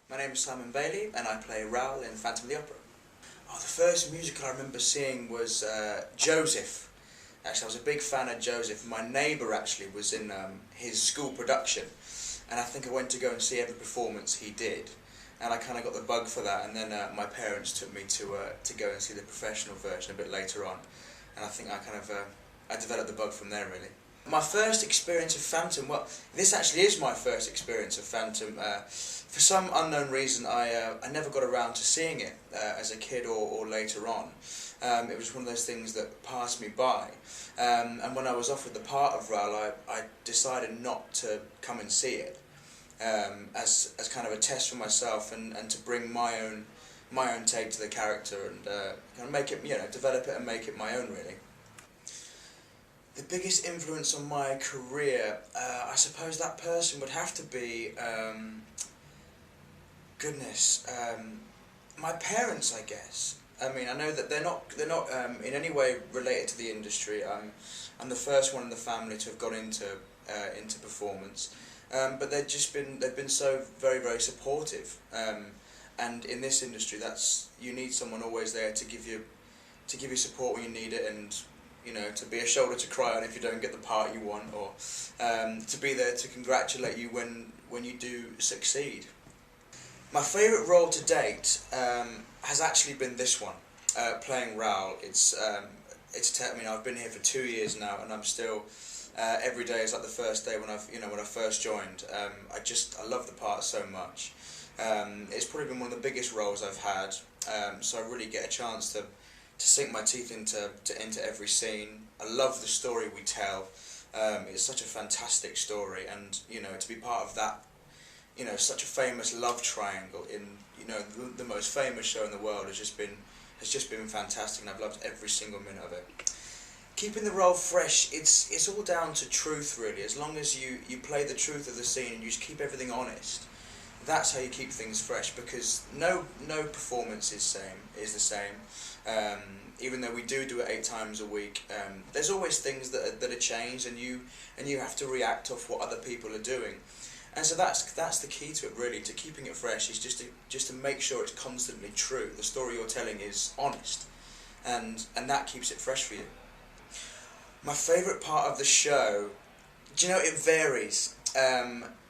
My name is Simon Bailey and I play Raoul in Phantom of the Opera. Oh, the first musical I remember seeing was Joseph. Actually, I was a big fan of Joseph. My neighbour actually was in his school production, and I think I went to go and see every performance he did. And I kind of got the bug for that, and then my parents took me to go and see the professional version a bit later on. And I think I developed the bug from there, really. My first experience of Phantom, well, this actually is my first experience of Phantom. For some unknown reason, I never got around to seeing it as a kid or later on. It was one of those things that passed me by. And when I was offered the part of Raoul, I decided not to come and see it as kind of a test for myself and to bring my own take to the character and make it, develop it and make it my own, really. The biggest influence on my career, I suppose that person would have to be, my parents, I guess. I mean, I know that they're not in any way related to the industry. I'm the first one in the family to have gone into performance, but they've been so very, very supportive. And in this industry, you need someone always there to give you support when you need it, and to be a shoulder to cry on if you don't get the part you want, or to be there to congratulate you when you do succeed. My favourite role to date has actually been this one, playing Raoul. I've been here for 2 years now, and I'm still every day is like the first day when I first joined. I love the part so much. It's probably been one of the biggest roles I've had, so I really get a chance to sink my teeth into every scene. I love the story we tell. It's such a fantastic story, and to be part of that, such a famous love triangle in the most famous show in the world has just been fantastic, and I've loved every single minute of it. Keeping the role fresh, it's all down to truth, really. As long as you play the truth of the scene and you just keep everything honest, that's how you keep things fresh, because no performance is the same. Even though we do it 8 times a week, there's always things that are changed, and you have to react off what other people are doing. And so that's the key to it, really. To keeping it fresh is just to make sure it's constantly true. The story you're telling is honest, and that keeps it fresh for you. My favourite part of the show, it varies.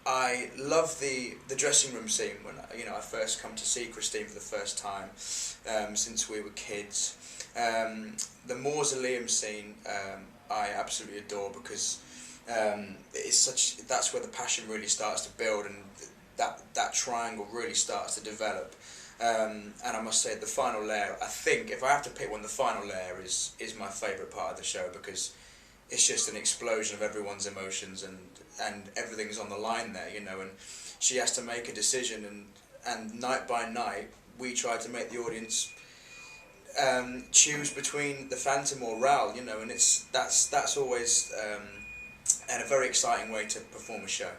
I love the dressing room scene when I first come to see Christine for the first time since we were kids. The mausoleum scene I absolutely adore, because that's where the passion really starts to build, and that triangle really starts to develop. And I must say, the final layer, I think, if I have to pick one, the final layer is my favourite part of the show, because it's just an explosion of everyone's emotions, and everything's on the line there, and she has to make a decision, and night by night we try to make the audience choose between the Phantom or Raoul, and that's always and a very exciting way to perform a show.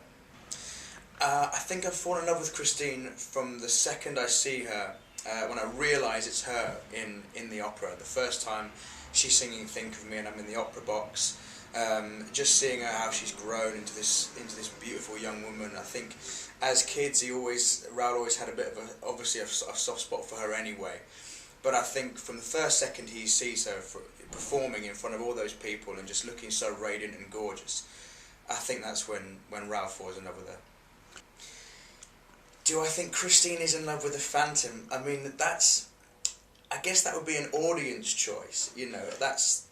I think I've fallen in love with Christine from the second I see her, when I realise it's her in the opera. The first time she's singing "Think of Me" and I'm in the opera box, just seeing her, how she's grown into this beautiful young woman. I think as kids Raoul always had a bit of obviously a soft spot for her anyway. But I think from the first second he sees her performing in front of all those people and just looking so radiant and gorgeous, I think that's when Raoul falls in love with her. Do I think Christine is in love with the Phantom? I mean, I guess that would be an audience choice, that's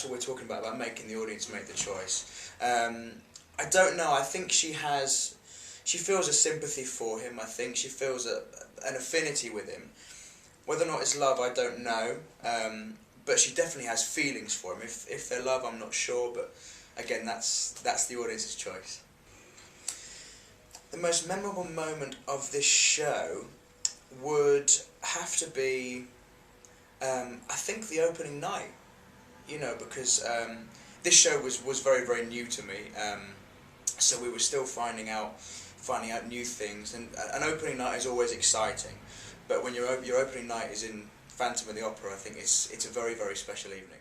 what we're talking about making the audience make the choice. I don't know, I think she feels a sympathy for him. I think she feels an affinity with him. Whether or not it's love, I don't know, but she definitely has feelings for him. If they're love, I'm not sure, but again, that's the audience's choice. The most memorable moment of this show would have to be, I think, the opening night. Because this show was very, very new to me, so we were still finding out new things, and an opening night is always exciting. But when your opening night is in Phantom of the Opera, I think it's a very, very special evening.